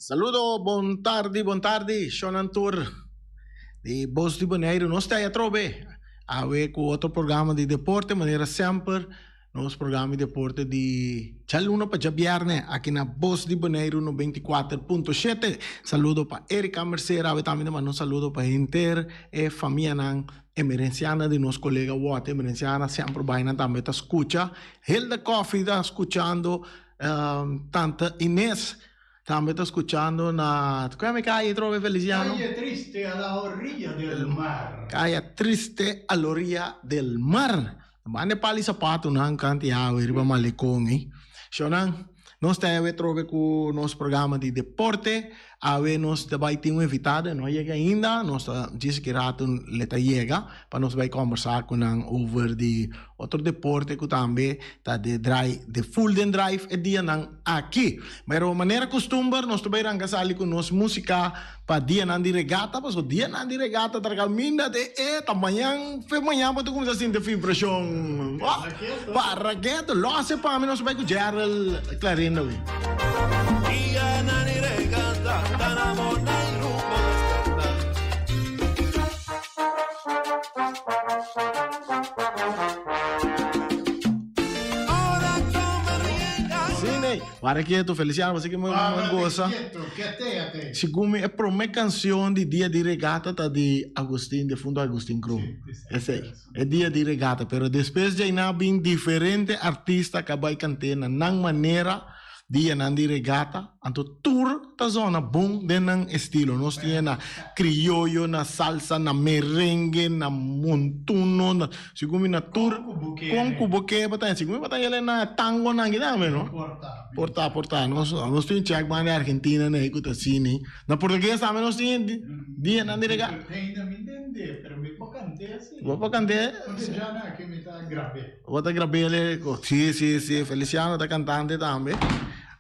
Saludo, buon tardi, Sean Antur di Boss di Bonaire. Nós está aí a trove, a ver com outro programa de deporte, maneira sempre, nos programa de deporte de Chaluno para Jabiarne, aqui na Boss de Bonaire no 24.7. Saludo para Erika Mercera, também um saludo para Inter e família emerenciana de nosso colega Watt, emerenciana sempre vai na também tá escuta. Hilda Coffee está escutando, tanta Inês também está escutando na... Come calle trove Feliciano? Calle triste a la orilla del mar. Calle triste a la orilla del mar. Mane pali sapato nang kanti awe riba malikong eh. So nang nós temos trove com nosso programa de deporte, awe nós vai ter um invitado, não chega ainda, nós diz que rato leta chega, para nós vai conversar com nang over de outro deporte que também tá de drive, de full den drive e dia nang aqui. Mas de maneira costumbar, nós também rangasali com nossa música para dia nang di regata, porque dia nang di regata tragalminda de tamanhang, foi manhã para tu começar a sentir vibração. Para que tu lo hace para mim nós vai com Gerald Clarín. Dia na regata, tanamo na rumbo Sim, para que tu Feliciano, você que me gosta. Segundo é para uma canção de dia de regata tá de Agustín, de fundo Agustín Cruz. Esse é dia de regata, pero depois já não bem diferente artista que vai cantar na maneira dia nan di regata, anto tour ta zona bom de nan estilo. Nós tinha na criollo, na salsa, na merengue, na montuno, na sigumi na tour com cuboque, batan sigumi batan ele na tango na gidame, no? Porta. Nós tinha check banda Argentina na ikuta cine. Na português também nós tinha dia nan di regata. Ainda me entender, pero me può cantare assim. Vou cantar. Já na que me tá grave. Vou tá grave ele. Sim, Feliciano tá cantante também.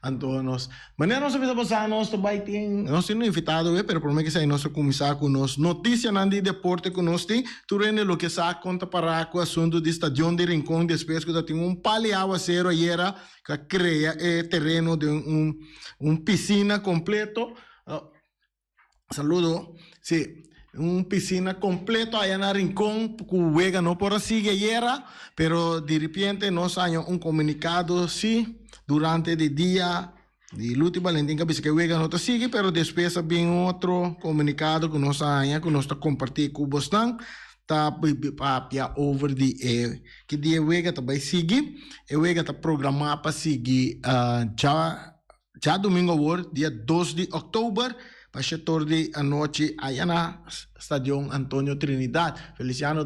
Antonos. Maneira nós vamos passar nós também tem nós temos invitado, pero por mim que sai nós começar com nós notícia de deporte com nós tem turene lo que sa conta para com assunto de estádio de Rincón depois que tem paliao a zero era que cria terreno de piscina completo. Saludo. Sí. Piscina completo allá en Rincón, juega no por así ayer, pero de repente nos hay comunicado, sí, durante el día de Luti Valentín, que juega no te sigue, pero después viene otro comunicado que nos hay, que nos compartir con Boston, papia over de que dia juega também sigue, e juega tá programado para seguir já domingo agora, dia 2 de outubro, para setor de a noite aí na Estadio Antonio Trinidad. Feliciano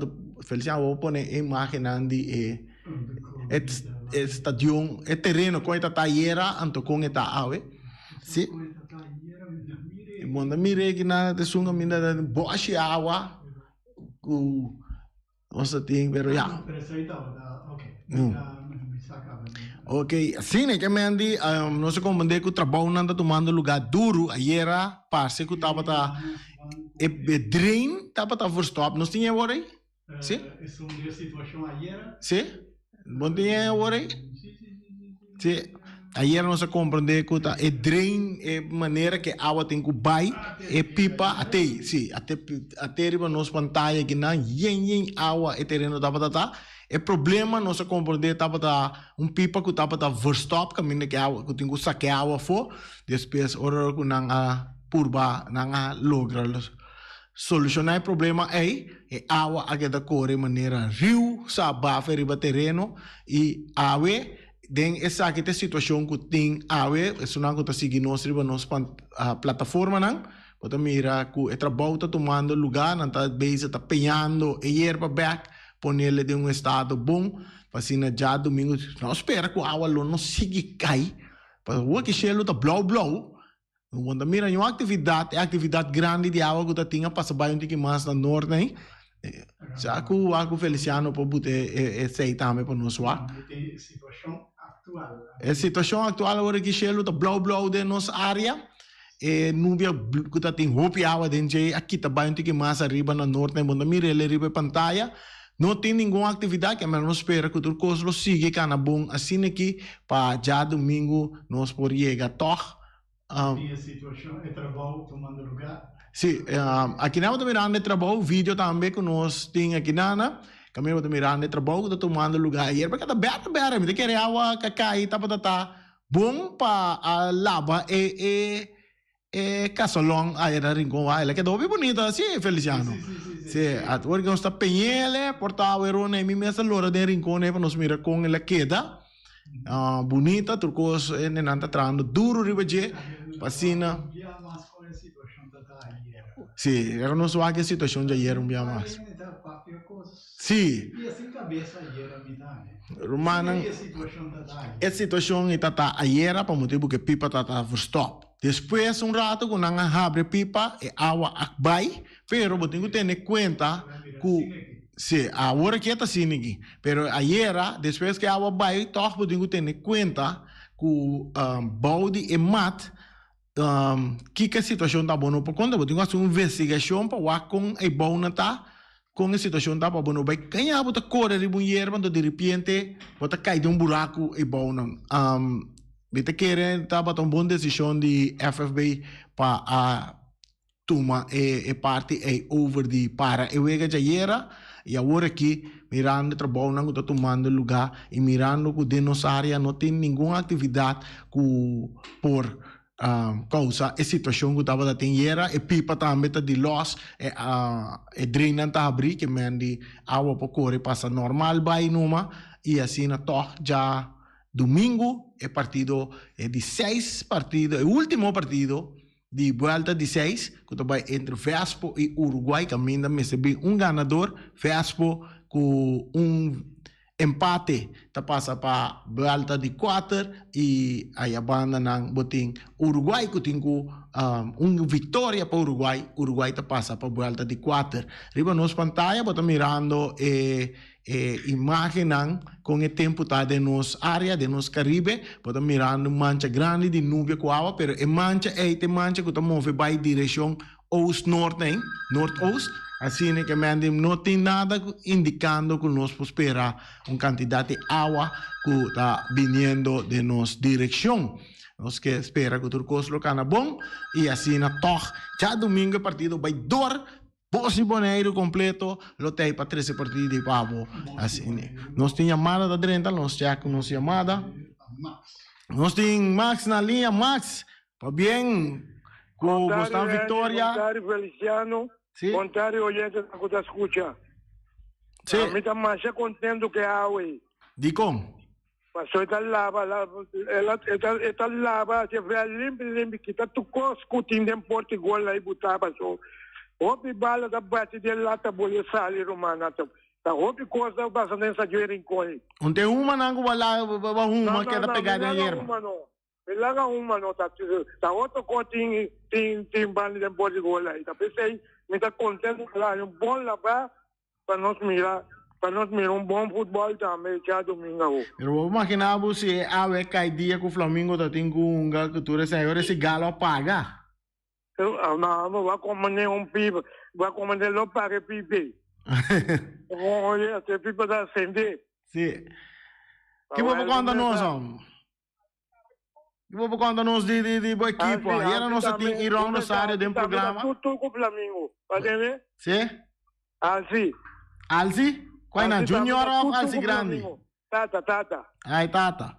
vou pôr imagem de estadio, terreno com esta taiera, anto com esta ave. Sim. Manda mire que na de sunga mina de boche água. Nossa tem, pero já. Ok, assim que me andi, não sei como que o trabalho não está tomando lugar duro. Ayer, parece que estava drain, estava verstop. Não tinha agora aí? Sim? É uma situação ayer. Sim? Não tinha agora aí? Sim. Ayer nós compreendemos que é drain, é maneira que a água tem que vai, é pipa até, sim, até riba nos pantalla que não, yen água é terreno da é problema nós compreender pipa que tava verstop caminho que água que tem que sacar água for depois ora que não purba não logra solucionar o problema é água a que da corre maneira rio sabafa riba terreno e água den essa que situação que tem água isso não que tá seguindo nos plataforma não pode mirar que o trabalho tá tomando lugar não tá base tá penhando e erva back ponerle de estado bom, para assim já domingo, não espera que a água não siga cair, para o que chelo tá blow, quando mira uma atividade grande de água que tá tinha passa bem um pouquinho mais no norte, né? Já que o Feliciano pode botar esse também para nós lá. É situação atual agora que chelo tá blow de nossa área. Nubia que tá tem roupa água dentro aqui tá bem um pouquinho mais arriba no norte, né? Quando mira ele arriba pantalla. Não tem nenhuma atividade que não espera que o curso siga cá na bom assim aqui para já domingo nós por chegar Tinha situação, é trabalho tomando lugar. Sim, aqui nós estamos mirando o trabalho, vídeo também que nós temos aqui na kami estamos mirando o trabalho, que está tomando lugar aí, porque está bem, me quer água, cacai, tá bom para a lava e casolão aí na rincão, ela que é bem bonita, sim, Feliciano. Sim, agora que nós está penhele, portava o né, me mesa lora de rincão, né, para nós mirar com ela queda. Bonita, turcos não está trando duro ribaje, passina. Sim, era não só a situação de ayer dia mais. Sim. E assim cabeça ayer a mitad. Romana, a situação está ayer para motivo que pipa está stop. Depois rato quando não abre pipa e água vai, pero botinho tem conta que sim, agora que está assim aqui. Pero ayer, depois que a água vai, toh botinho tem conta que balde e mat que a situação está boa por conta, botinho fazer uma investigação para ver com a boa tá com a situação está boa, vai ganhar bota correr de mulher, quando de repente bota cair de buraco e boa Bita querer tava uma boa decisão de FFB para tomar e parte e over de para e wega jaera e agora aqui mirando trabalho não está tomando lugar e mirando que de nossa área não tem nenhuma atividade por causa a situação que estava tendo e pipa também está de loss e drena está abrir que mande água para correr passa normal vai numa e assim na toh já domingo é partido de 6 partidos, o último partido de volta de 6, que vai entre Vespo e Uruguai, que ainda recebe ganador, Vespo com empate, tá passa para volta de 4 e aí a banda não botin Uruguai que tem vitória para Uruguai tá passa para volta de 4. Riba nos pantalla, bota mirando imagem com o tempo tá de nos área de nos Caribe, bota mirando mancha grande de nuvem com água, pero é mancha que tá move vai direção oeste-norte, norte-oeste. Assim que não tem nada indicando que nós espera uma quantidade de água que está vindo de nossa direção. Nós que espera que o turcos lo cana bom e assim na toh. Já domingo o partido vai dor, Bossi Boneiro completo, lo tem para 13 partidos de pavo. Assim, nós temos chamada da Drenta, nós check nos chamada. Nós temos Max na linha, Max, para bem, com Gustavo Vitória. Contrário, Feliciano. Sim. Contrário, oyente que você escuta. Sim. A mim está mais contento que a Aue. De como? Passou esta lava, esta lava, se vê limpo, que está tudo escutando em Portugal, aí botava só. Houve bala da bate de lata, bolha sali romana. Tá, houve coisa bastante nessa gerincoin. Não tem uma não, uma que é da pegada em erva. Ilaga uma não, tá outro cotinho, tem bala de Portugal aí. Tá, pensei, me está contente, claro, um bom lavar para nós mirar bom futebol também, já domingo. Pero vou imaginar se a vez cai dia que o Flamengo tá tendo que tu agora esse galo apaga. Não, vai comandar pipa, vai comandar lo paga pipa. Olha, esse pipa está acender. Sim. Que vou contar nós, Que vou contar nós de boa equipe. E era nossa tem irão no área de programa. Tudo com o Flamengo, pode ver? Sim. Alzi? Qual é Junior ou Alzi grande? Tata. Ai, Tata.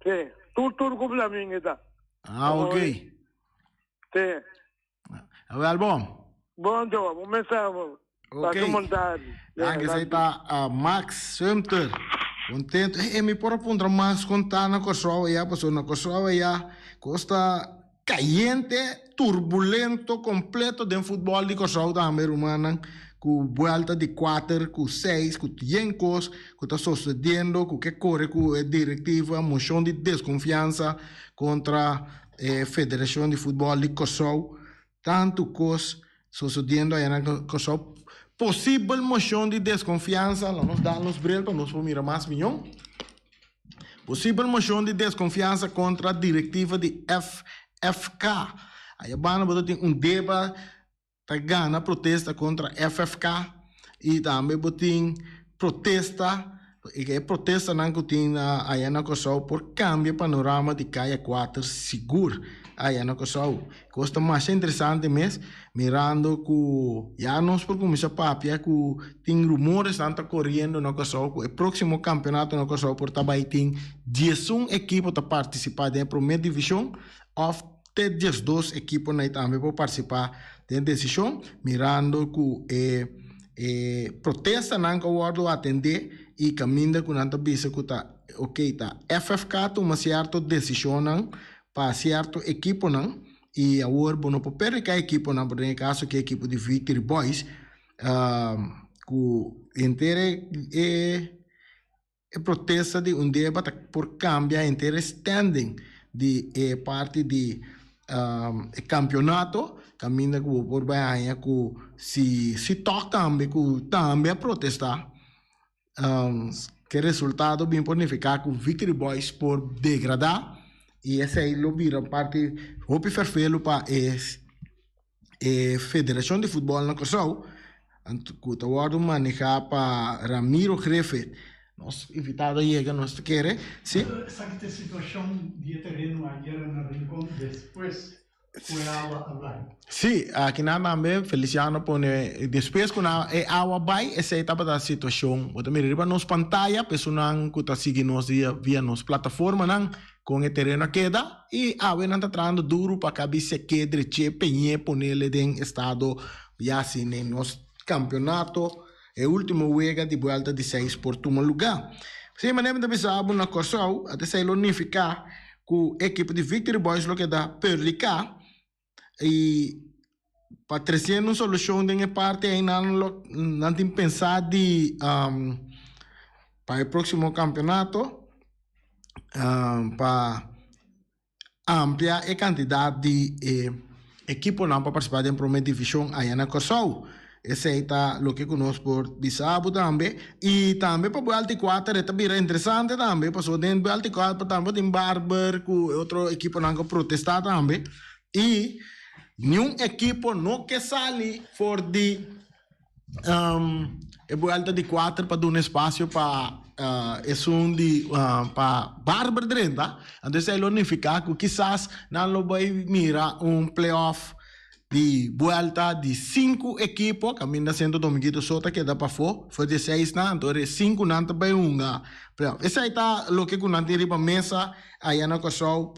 Sim. Tudo com o Flamengo, tá? Ok. Sim. É bom? Bom, então, vamos começar. Ok. Anche se está Max Sumter. Contento. Me por apuntar Max contar na Kosovo ya, passou na Kosovo ya. Costa caliente, turbulento, completo de futebol de Kosovo também, humana. Com volta de 4, com 6, com tiempos, que está sucedendo, com que corre com a diretiva, moção de desconfiança contra a Federação de Futebol de Kosovo. Tanto coisa sucedendo aí na Kosovo. Possível moção de desconfiança, nos dá nos brel para nos mirar mais milhão. Possível moção de desconfiança contra a diretiva de FFK. Aí a banda tem debate. Tá gana protesta contra FFK e também botin protesta e que protesta não que tem aí na Kosovo por cambio panorama de caia 4 seguro aí na Kosovo. Costa mais interessante mesmo, mirando que já nós por começar papia que tem rumores tanto correndo na Kosovo que o próximo campeonato na Kosovo por também tem 11 equipos para participar da primeira divisão of até 12 equipos também para participar da decisão, mirando que protesta não que o atender e caminha com nanta bisa que tá ok tá FFK toma certa decisão para certo equipo não e agora não pode perder a equipo não por caso que a equipo de Victory Boys que inteira protesta de dia por cambiar inteira standing de parte de campeonato caminha com por Bahia que se toca também protestar que resultado bem ponificar com Victory Boys por degradar e esse aí lo vira parte hopi ferfelo para Federação de Futebol na Kosovo que tá guardo manejar para Ramiro Griffith nós invitado chega nós quer sim Essa situação de terreno ayer no Rincón depois foi água sim aqui na também Feliciano pone depois quando é água vai essa etapa da situação o também riba nos pantalla pessoal que tá seguindo nós via nos plataforma não com o terreno queda e a vem tá trando duro para cabeça que dreche penhe ponele em estado já assim em nosso campeonato é o último juega de volta de 6 por último lugar. Se maneira de pensar na Kosovo, até se unificar com a equipe de Victory Boys lo que dá perlicar e para trazer uma solução de parte aí não tem pensar de para o próximo campeonato para ampliar a quantidade de equipo não para participar da primeira divisão aí na Kosovo. Esse aí está o que conosco por Bissau também e também para o Alti 4 é também interessante também passou dentro do Alti 4 também tem Barber com outro equipo não que protestar também e nenhum equipo não que sale for de o Alti de 4 para dar um espaço para de para Barber dentro então se ele unificar que quizás não vai mirar playoff de vuelta de 5 equipos, caminha sendo Dominguito Sota, que dá para foi de 6, então 5 não também esse aí está o que não tem para mesa, aí na Kosovo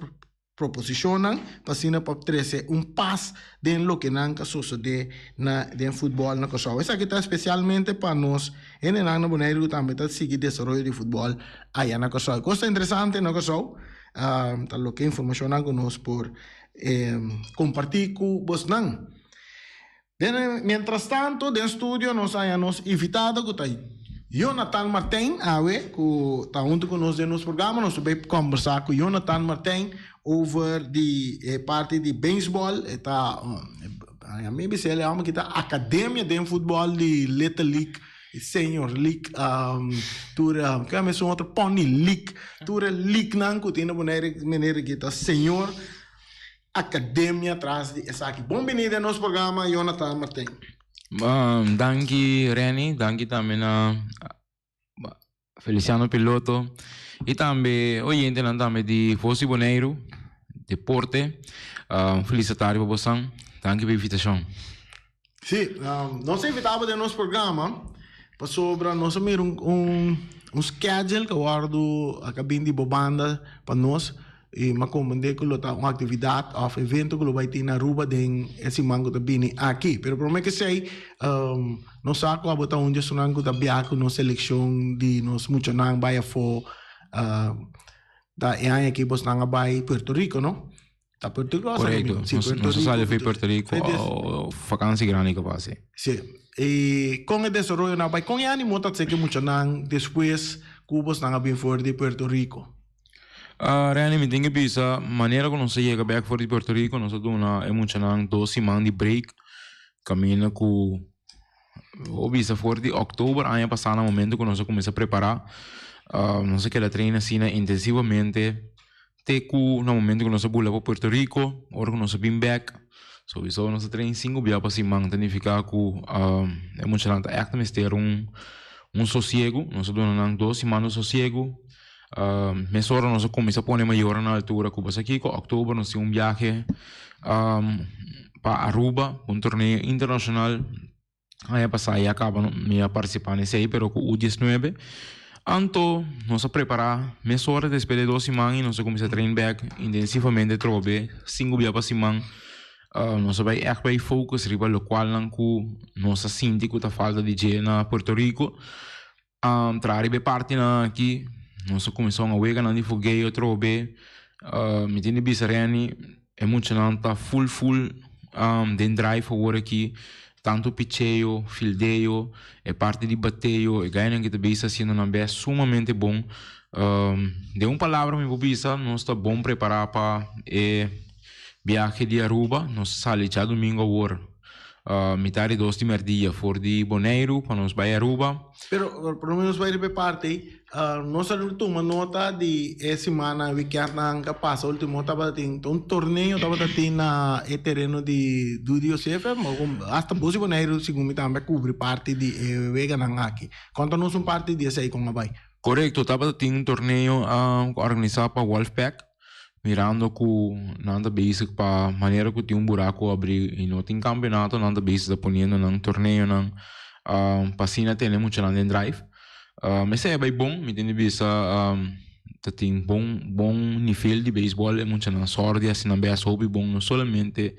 proposicionam, para trazer passo de lo que não sucede no futebol na Kosovo. Esse aqui está especialmente para nós, e na Bonaire também está seguir o desenvolvimento de futebol aí na Kosovo. Coisa interessante na Kosovo, está o que informação conosco por compartir com vos não. Mientras tanto, no estúdio nós hayamos invitado que está Jonathan Martin, que está junto conosco no nosso programa, nós vamos conversar com Jonathan Martin over de parte de beisebol, está a mim se ele ama que está academia de futebol de Little League, Senior League, que é outro Pony League, tura League não que tem na maneira que está Senior Academia atrás de essa aqui. Bem-vindo ao nosso programa, Jonathan Martin. Danke Reni, danke também a Feliciano Piloto e também oyente também de Fossi Bonaire, Deporte. Felicitário para você, danke pela invitação. Sim, nós invitamos no nosso programa para sobre nós ter schedule que guardo a cabine de banda para nós e me comandei que uma atividade ou evento que vai ter na Aruba de esse mango também aqui. Pero por que sei, nós saco a botar onde são que também aqui na seleção de nós muito não vai for da é aqui nós não vai Puerto Rico, não? Da Puerto Rico. Correto. Nós sale foi Puerto Rico ou vacância grande que passa. Sim. E com o desenvolvimento não vai com a animo tá sei que muito não depois cubos não bem fora de Puerto Rico. Realmente tenho vista maneira que não se chega back for de Puerto Rico, nós temos muito não 2 semanas de break, caminha com o visa for de outubro ano passado no momento que nós começa a preparar, nós quer treinar assim intensivamente, até que no momento que nós vamos para Puerto Rico, hora que nós vem back, so isso nós treina 5 dias para semana, significa que é muito não acta ter sossego, nós damos 2 semanas de sossego. Mês hora nós começamos a pôr maior na altura que você aqui, com outubro nós temos viagem para Aruba, torneio internacional. Aí passar e acaba me participar nesse aí, pero com o 19. Então, nós preparar mês hora depois de 2 semanas, nós começamos a treinar back intensivamente, trobe 5 dias para semana. Nós vai echt bij focus riba local lang ku nossa sinti ku ta falta de je na Puerto Rico. Trari be parte na aqui, nós começamos a wega na de fogueio trobe. Me tiene bisareni emocionante full den drive agora aqui, tanto picheio, fildeio, parte de bateio, ganha que te bisa sendo na bem sumamente bom. De palavra me bisa, nós está bom preparar para viaje de Aruba, nós saímos já domingo agora. Metade 2 de merdia, for de Bonaire, para nós vai a Aruba. Pero por lo menos vai ir parte, nós toma nota de essa semana, weekend na passa, último estava tendo torneio, estava tendo na terreno de Dudio CFM, hasta Bosi Bonaire, segundo também cobre parte de vega na aqui. Quanto nós parte de essa aí com a vai? Correto, estava tendo torneio organizado para Wolfpack. Mirando que nada basic para maneira que tem buraco abrir e não tem campeonato nada basic da ponendo num torneio num passina tem muito lá dentro drive mas é bem bom me tem vista tem bom nível de beisebol é muito na sorte assim não é só bom não somente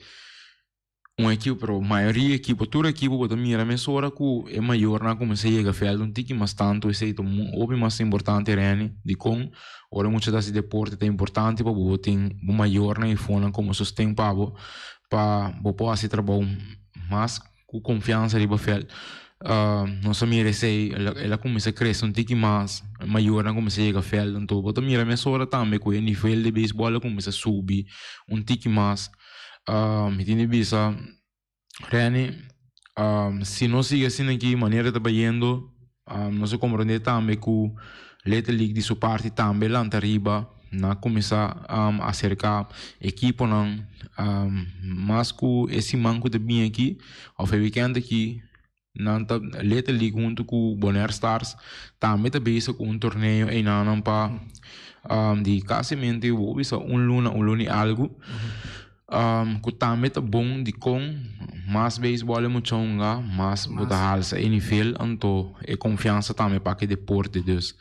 equipe pero maioria equipe toda equipe pode mirar mas hora que é maior na como se chega fiel um tique mais tanto esse é o mais importante rene de com ora muitas das deportes é importante para o tem maior na iPhone como sustém para poder fazer trabalho mais com confiança de fiel nossa mira sei ela começa a crescer um tique mais maior na como se chega fiel então pode mirar mas hora também com o nível de beisebol começa a subir um tique mais me tiene visa Rene se não sigue assim aqui maneira de trabalhando não se compreende também que o Little League de sua parte também lá arriba na começar a cercar equipe não mas que esse manco de bem aqui ao weekend aqui na Little League junto com o Bonaire Stars também está bem com torneio em não para de casamento eu vou ver luna algo que também tá bom de com mais beisebol é muito chonga mais botar halsa em nível então é confiança também para que deporte Deus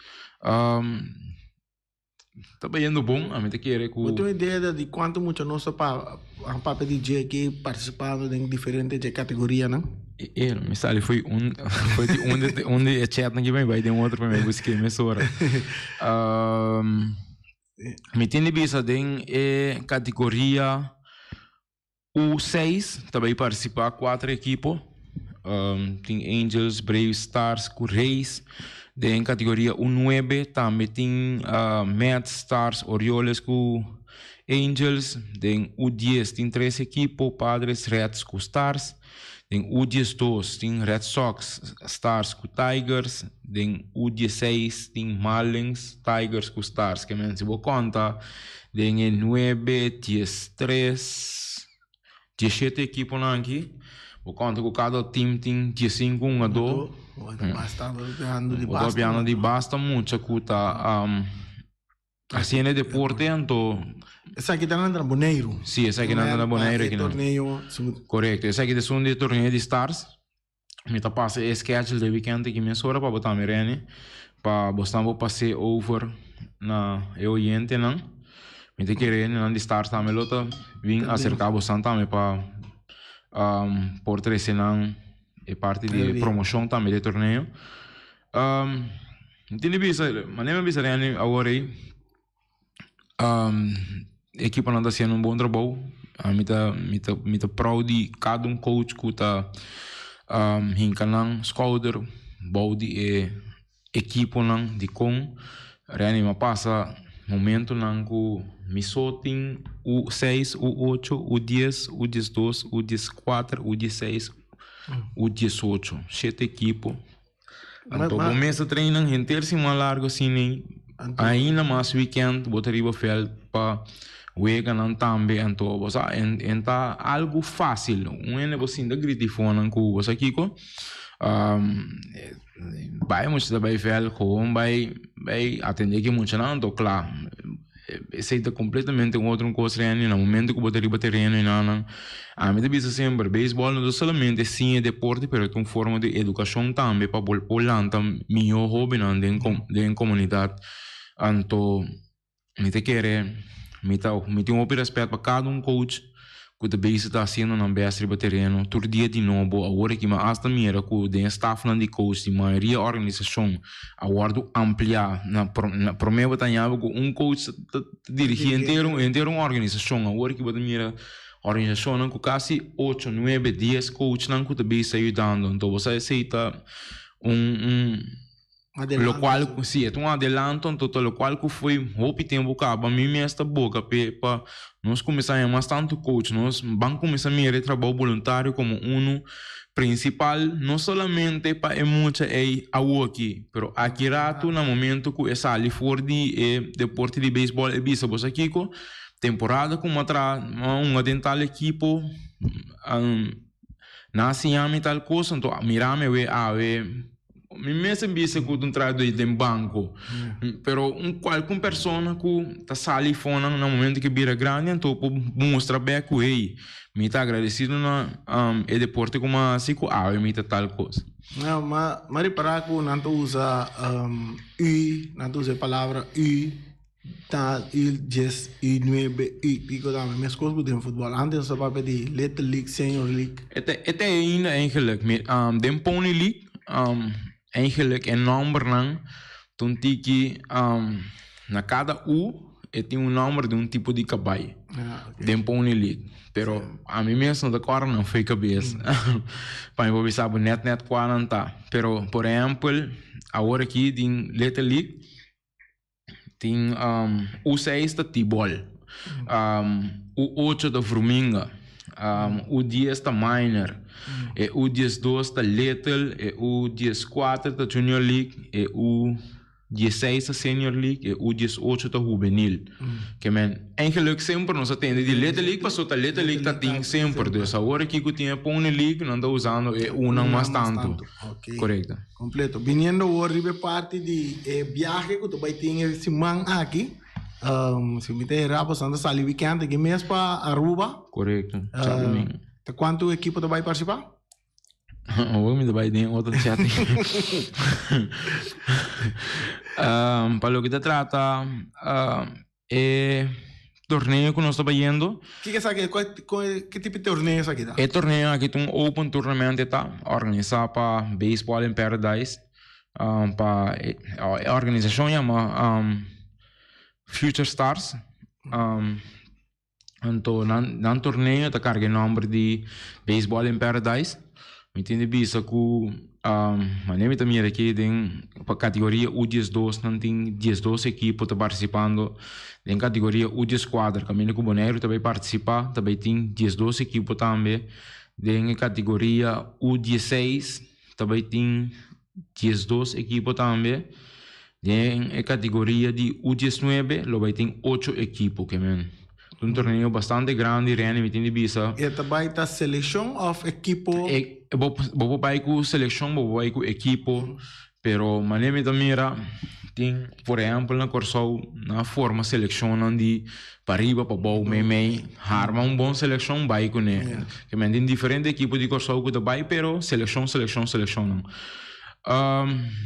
tá bem indo bom a mim te querer que eu tenho ideia de quanto muito nosso papel de DJ aqui participando em diferentes categorias não me sale foi de onde é chat que vai de outro para mim busquei me sora me tem visa de categoria U6 também participar 4 equipes tem Angels, Braves, Stars, Reis em categoria U9 também tem Mets, Stars, Orioles com Angels em U10 tem 3 equipes Padres, Reds com Stars em U12 tem Red Sox, Stars com Tigers em U16 tem Marlins, Tigers com Stars que se vou contar em 9, 10, 3 17 equipes aqui, vou contar que cada time tem 15, 1 a 2. O piano de basta muito que tá assim é deporte então. Essa aqui está na Bonaire. Sim, essa aqui está na Bonaire aqui. Torneio. Correto, essa aqui é um torneio de Stars. Me tá passa o schedule de weekend aqui minha hora para botar me rene para bostar vou passar over na Oriente não. Me te querer na de Stars também lota vim acercar bastante também para por três não é parte de promoção também de torneio entende bisa maneira bisa rene agora aí equipa não está fazendo bom trabalho me tá proud de cada coach que tá hincanang scouter body equipa não de com rene me passa momento não que me só tem U6, U8, U10, U12, U14, U16, U18, 7 equipes. Então, começa a treinar em terceira larga assim, ainda mais weekend, botaria fel para wega não também, então, você entra algo fácil. Um é você ainda gritifona com você aqui, Vai muito também velho com vai atender que muito não tô claro aceita completamente um outro coisa real no momento que botar terreno e não a mim devia sempre beisebol não somente sim é deporte mas é uma forma de educação também para poder melhor hobby não dentro comunidade então me te querer me tem um respeito para cada coach que também está fazendo na base do terreno todo dia de novo agora que mas hasta mira que den staff não de coach de maioria organização agora ampliar na primeira batalha que coach dirige inteiro uma organização agora que você mira organização não que quase 8, 9, 10 coach não que também está ajudando então você aceita lo qual sì, è un adelanto tutto lo qual che foi hopi tempo caba mi mesta boca para nós começamos tanto coach nós vamos começar a trabalho voluntário como principal não somente para muita aqui, pero aqui rato no momento que é sali fora de deporte de beisebol e bisa você aqui com temporada como atrás uma dental equipo nasce a tal coisa então mirame mi mese bisa ku un trado de banco pero qualquer persona que tá sali fora no momento que vira grande então mostra bem que me tá agradecido na e deporte como assim que me tá tal coisa não mas para que não usa não usa a palavra tá il 10 e 9 e pico da minhas coisas de futebol antes só para de Little League Senior League é ainda eigenlijk met den Pony League eigenlijk een nummer lang toen tiki na cada tem número de tipo de caballo de Pony League pero a mim mesmo da cor não foi cabeça para eu sabe net 40 pero por exemplo agora aqui em Little League tem o 6 da Tibol o 8 da Fruminga o 10 da Minor e o 12 da Little e o 14 da Junior League e o 16 da Senior League e o 18 da Juvenil que eigenlijk sempre nós atende de Little League passou da Little League tá tem sempre dus agora aqui que tinha Pony League não está usando uma mais tanto correto completo viniendo horrible parte de viaje que tu vai ter esse man aqui se me tem errado passando sali weekend aqui mesmo para Aruba correto quanto equipo tu vai participar Hoy me vai de outro chat. Para lo que te trata, torneo que nós estamos yendo. Que sabe que tipo de torneo é aqui? É torneo aqui um open tournament tá organizado para Baseball in Paradise. Para a organização chama Future Stars. Então, na torneio tá carregando o nome de Baseball in Paradise. Me entende bisa ku maneira também aqui tem para categoria U12 não tem 12 equipos tá participando em categoria U14 caminho com Bonaire também participa também tem 12 equipos também em categoria U16 também tem 12 equipos também em categoria de U19 lo vai ter 8 equipos que um torneio bastante grande, Reni, me entende bisa. E também tá seleção of equipo. Vou vai com seleção, vou vai com equipo, pero maneira também tem, por exemplo, na Corsol, na forma seleção de para riba para bom, arma bom seleção vai com ele. Que me tem diferente equipo de Corsol que vai, pero seleção não.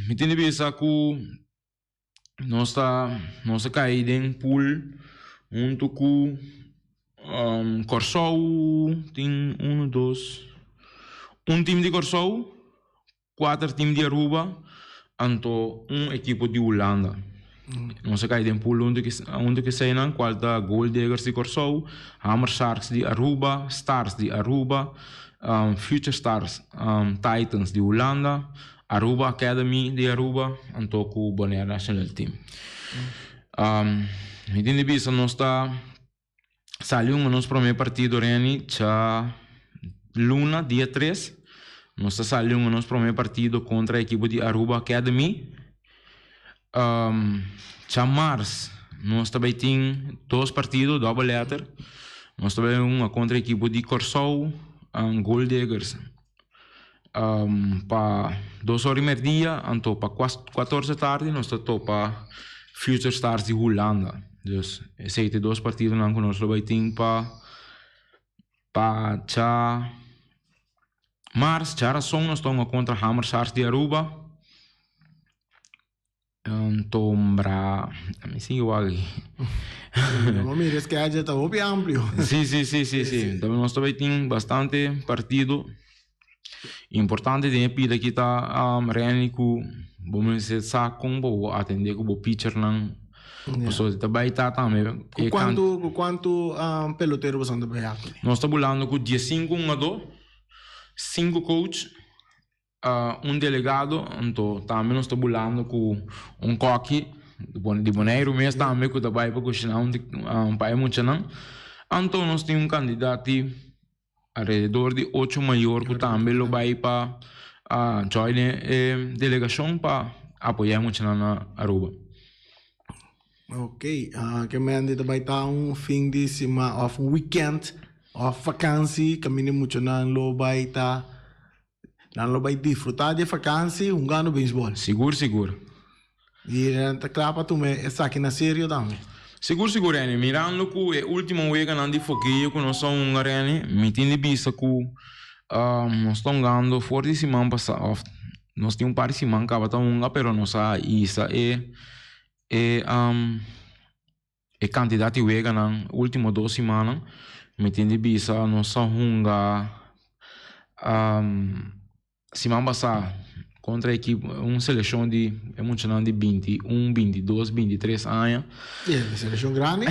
Me entende bisa que nossa caída em pool junto com Corsol tem um time de Corsol 4 times de Aruba então equipo de Holanda não se cai em pool onde que sai na qual da Gold Diggers de Corsol Hammer Sharks de Aruba Stars de Aruba Future Stars Titans de Holanda Aruba Academy de Aruba então com o Bonaire National Team Entende bisa nós está saiu nosso primeiro partido Reni já luna dia 3 nós está saiu nosso primeiro partido contra a equipe de Aruba Academy já março nós também tem 2 partidos double letter nós também contra a equipe de Corsol Gold Diggers para 2 horas e meia, então para 14 tarde nós estamos para Future Stars de Holanda. Dus 2 partidos não que nós vamos ter para março, já são nós estamos contra Hammer Stars de Aruba. Então, me sigue igual. No mires que haya está muy amplio. Sí. Então nós também tem bastante partido importante de pida que está reunindo com vamos dizer sacam bo atender com o pitcher não pessoas também tá também quanto pelotero você anda bem. Nós estamos falando com 15 jogador 5 coach delegado então também nós estamos falando com coque de boneiro mesmo também que também para questionar para muito não então nós temos candidato alrededor de 8 maior que também lo vai para join delegação para apoiar muito na Aruba. Ok, que me ande também tá fim de semana of weekend of vacância caminho muito na lo vai tá na lo vai disfrutar de vacância jogando beisebol. Seguro. E tá claro para tu me essa aqui na sério também. Seguro, mirando que o último week não de fogueio que nós somos arena, me tem de vista que nós estamos ganhando forte semana passada, nós temos par de semana que estamos pero nós isso é candidato de week na última 2 semanas, me tem de vista nós somos semana passada contra a equipe, seleção de emocionante de 21, 22, 23 anos. É, seleção grande.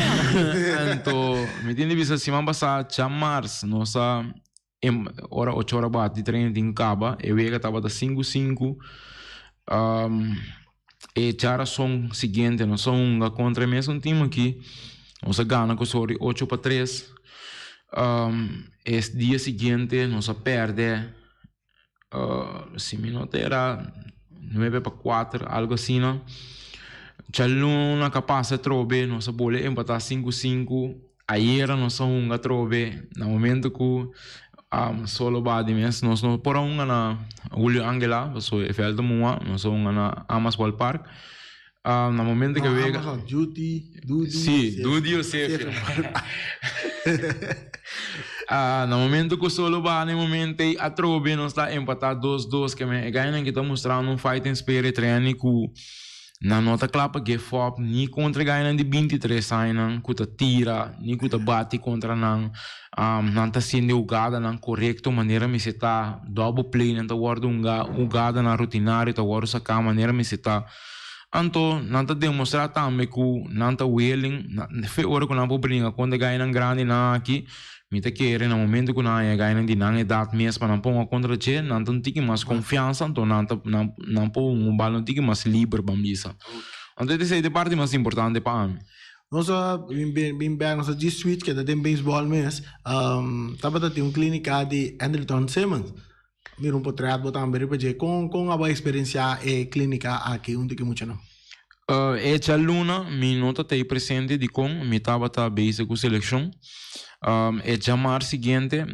Então, me tem de vista semana passada, já março, nossa hora 8 horas bate de treino em Caba, e o estava da 5-5. E já são seguinte, nós somos contra o mesmo time aqui, nós ganhamos com sorte 8-3. Esse dia seguinte, nós perdemos. Se me nota era 9-4, algo assim, não? C'è una capaz de trobe, nós boleh empatar 5-5. Ayer nós somos trobe, no momento que solo badi mesmo, nós não por na Julio Angela, so é feito mua, nós somos na Amas Ballpark. No momento que vega, Duty ou Sefi. No momento que solo va, no momento a trobe nós está empatar 2-2 que me ganha que está mostrando fighting spirit training que na nota clapa que foi ni contra ganha de 23 anos que tá tira ni que tá bate contra não tá sendo jogada na correta maneira me se tá double play não tá guarda jogada na rutinária tá guarda sacar maneira me se tá então não tá demonstrar também que não tá willing foi hora que não pode brincar quando ganha grande na aqui me te querer no momento que não é ganhando de não idade mesmo para não pôr contra você não tem mais confiança então não pôr balão tem mais livre para mim então essa é a parte mais importante para mim nossa bem nossa de switch que tem beisebol mesmo tava tem clínica de Andrelton Simmons me potreado botar um beripe com a experiência e clínica aqui onde que muito não essa aluna me nota tem presente de com me tava base com seleção e chamar seguinte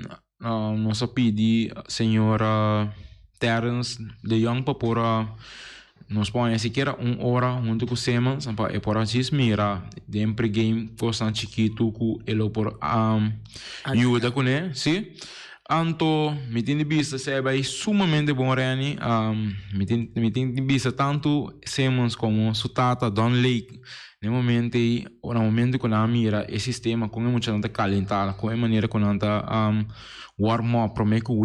nós pedi senhora Terence de Young para nós põe sequer 1 hora junto com Simmons e por assim mira de pregame coisa chiquito que ele por ajuda com ele sim então me tem de vista se é sumamente bom Rani me tem de vista tanto Simmons como Sutata Don Lake no momento que a mira o sistema com muito não calentar com a maneira que não warm up para que o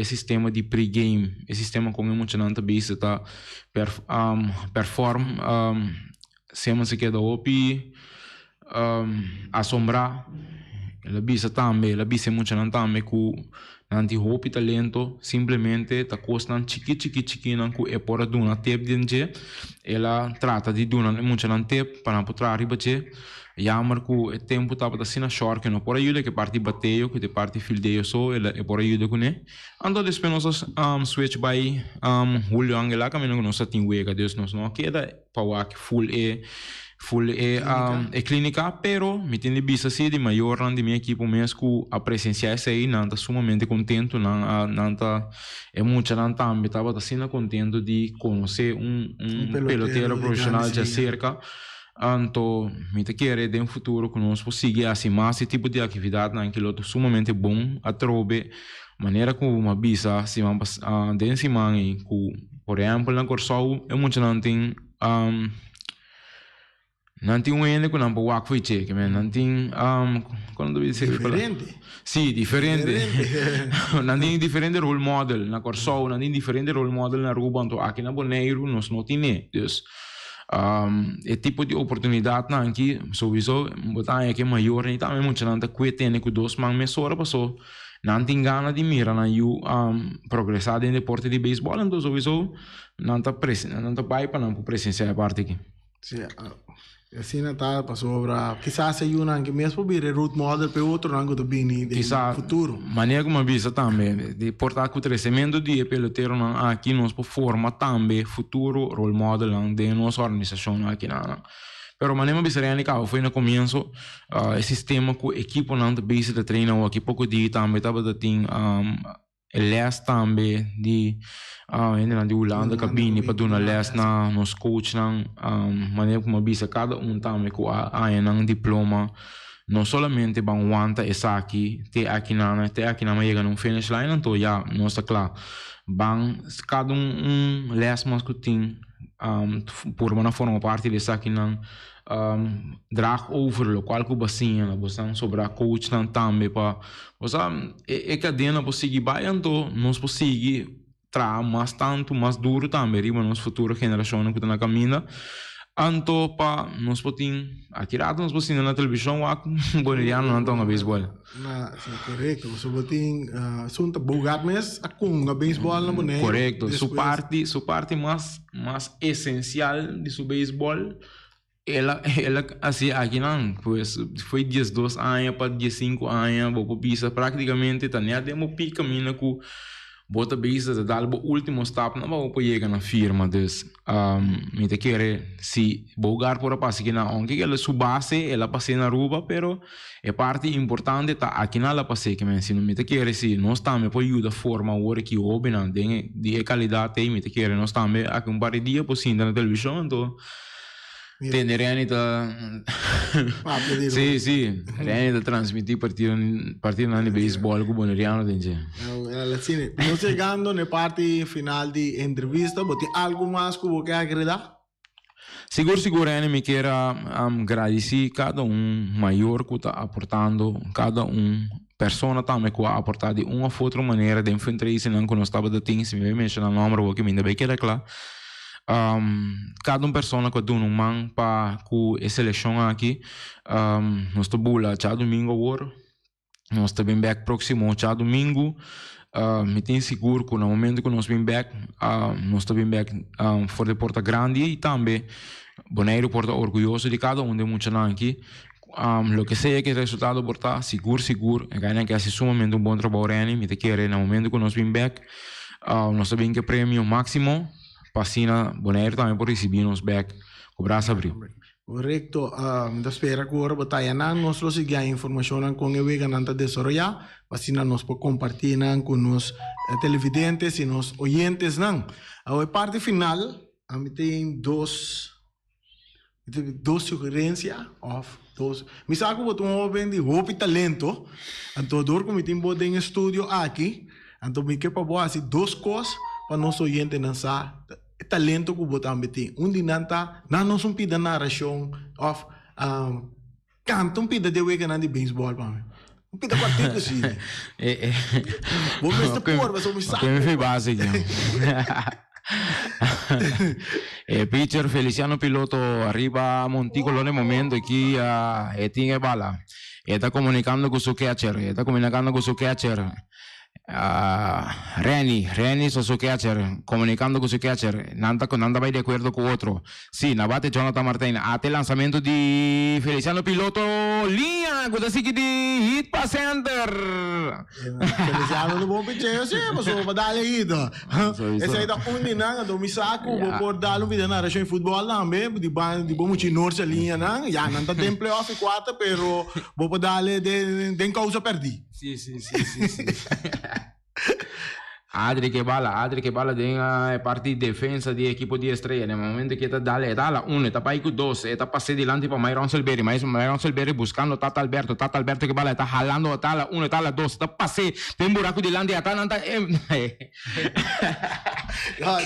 sistema de pre-game o sistema com muito não vista tá perform Simmons se queda opi assombrar ela visa também ela visa muito não também que não tem hope talento simplesmente tá costando chiqui não que é por duna tempo de ela trata de duna muito não tempo para poder arriba de jammer que o tempo tava da sina short que não por ajuda que parte bateio que de parte fildeio só ela é por ajuda com né então depois nós switch by Julio Angela caminho que nós tem wega Deus nós não queda para o full full e clinica, pero mi tiene bisa sì di maior di mia equipo mesco a presenciare sei nanta sumamente contento nanta e mucha nanta ambita stava sino contento di conoscere un pelotero profissionale già cerca. Anto mi te chiede in futuro conosco seguire assim mais tipo de atividade anche lo sumamente bom a trobe maneira como uma bisa se man den si man ku por exemplo na corso é muito não tem um ene com não pode foi check man não tem quando deve ser diferente sì differente não tem diferente role model na corso não tem diferente role model na rua então aqui na Bonaire nós não tem dus e tipo de oportunidade aqui sowieso botar é que maior e também muito não tá cuetene com dois man mesora passou não tem gana de mira na you progressar em deporte de beisebol então sowieso não tá pai para não presenciar a parte aqui sim assim Natal passou para quizás se you não que mesmo vir root model para outro não do bem de futuro maneira como visa também de portar com o crescimento de pelotero aqui nós por forma também futuro role model de nossa organização aqui na pero maneira visa real que foi no começo o sistema com equipe não de base de treino aqui pouco de também estava de tem les também de ainda de Holanda cabine para dar les na nos coach na maneira como visa cada também com a diploma não somente bang wanta essa aqui te aqui na chega no finish line então já não está claro bang cada les mas que tem por uma forma parte dessa aqui não drag over lo qual que basinha você sobre a coach não também para você é cadena para seguir então nós para seguir tra mais tanto mais duro também riba nos futura geração que está na caminha anto pa nós podemos aqui rato nós podemos na televisão o boneriano não está na beisebol sim correto você pode sunta bugat mes akung na beisebol na boneiro correto su parte mais essencial de su beisebol ela assim aqui não pois foi 12 anos para 15 anos vou pisa praticamente tá nem demo pica mina com bota bisa de dar o último step não vou chegar na firma dus me te querer se bogar por a passe que na onde ela su base ela passe na rua pero é parte importante tá aqui na la passe que me se não me te querer se nós também pode ajudar forma hora que o bem de qualidade me te querer nós também aqui par de dia por na televisão então Tenere da sì, da trasmitir partito di baseball con Boneriano denje. Assim, nós chegando na parte final de entrevista, bote algo mais que você agregar? Seguro, me quero agradecer cada maior que está aportando, cada persona também que ha aportado de uma ou outra maneira de enfrentar isso, não que nós estava de ting, se me mencionar o nome, que me ainda bem que era claro. Cada persona que dá man para com a seleção aqui nós estamos já domingo agora nós estamos bem back próximo já domingo me tenho seguro que no momento que nós vem back nós estamos bem back fora de Porta Grande e também Bonaire porta orgulhoso de cada de muitos aqui lo que seja que o resultado porta seguro ganha que é sumamente bom trabalho me te quero no momento que nós vem back nós estamos bem que prêmio máximo Passina Bonaire também por receber nos back cobrar abrir. Correto. Da espera que agora batalha nós seguir a informação com o que nanta desarrollar, Passina nós por compartilhar com os televidentes e os oyentes não. A parte final, a mim tem duas sugerências me saco botar bem de roupa e talento, então dor como tem botar em estúdio aqui, então me quer para boa assim duas coisas para nosso oyente lançar talento que botar meter de nanta não são pida narração of canto pida de wega de baseball para mim pida partido assim vou mesmo por mas me saco que foi básico pitcher Feliciano Piloto arriba a Monticolo nel momento aqui e tinha bala está comunicando com o catcher Reni su catcher, comunicando con su catcher, nanda vai de acuerdo con otro. Sí, nabate Jonathan Martin, ate lanzamiento di Feliciano Piloto, linea, cosa si di hit pa center. Feliciano no bom pitcher, sì, ma so pa dale hit. E sei da undi nang, do misaku, bo por dalo vida na region football lambe, di bom ci norsa linea nang, ya nanta tem playoff 4, pero bo pa dale den causa perdi. Sì. Adri che balla den parte di difesa di equipo di estrella nel momento che ta dale età 1 età 2 età 6 dilanti per Myron Selberry buscando Tata Alberto che balla está jalando età 1 età 2 età 6 tem buraco dilanti età nanta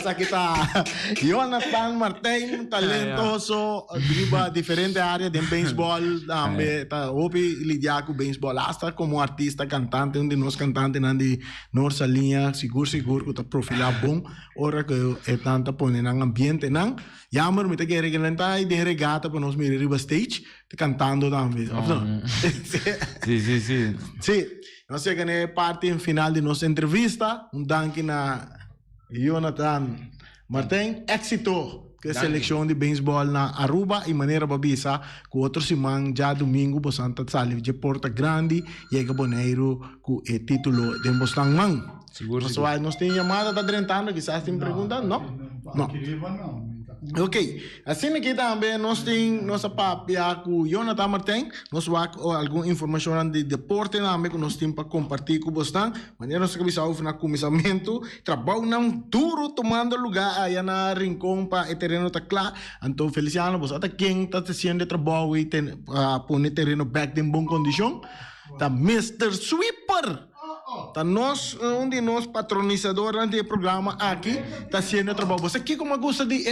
Sa kita Jonathan Martin talentoso driba diferente área de baseball tambe ta opi lidia com baseball hasta como artista cantante um de nós cantante nandi nossa linha seguro que ta profila bom ora que é tanta põe nang ambiente nang jammer met que regelenta de regata para nós mir riba stage te cantando tambe sì nós chega na parte final de nossa entrevista danke na Jonathan Martin, éxito que a seleção de beisebol na Aruba e maneira babisa com outro simão já domingo por Santa Salve de Porta Grande e aí Boneiro com o título de Mustang Man. Seguro. Nós temos chamada da Drentano que estás me perguntando, não? Ok, assim aqui também nós temos nossa papia com Jonathan Martin, nós vamos alguma informação de deporte também que nós temos para compartilhar com vocês, maneira nós que bisa na comissamento, trabalho não duro tomando lugar aí na rincão para o terreno tá claro, então Feliciano, você tá quem tá fazendo trabalho e pôr o terreno back em boa condição, tá Mr. Sweeper. Tá nós, um de nós patronizadores do programa aqui, tá sendo trabalho. Você aqui como gosta de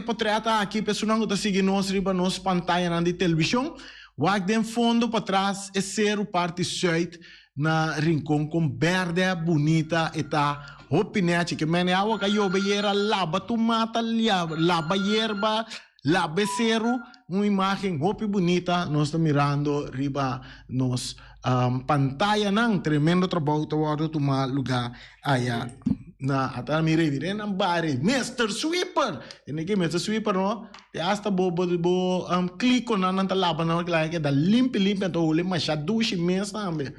portretar aqui, pessoal que tá seguindo nós, riba nós pantalha de televisão, o aqui de fundo para trás é ser o parte sul na rincão com verde bonita e tá opinete que mene água que eu beira laba tomata, laba hierba, laba cero, uma imagem hopi bonita, nós tá mirando riba nós pantalla ng tremendo trabalho tawado tomar lugar aya na atal mi revire ng bare Mr. Sweeper ini Mr. Sweeper no te hasta bo click na nang talaban na que da limpi to ule masyado si mesa ambe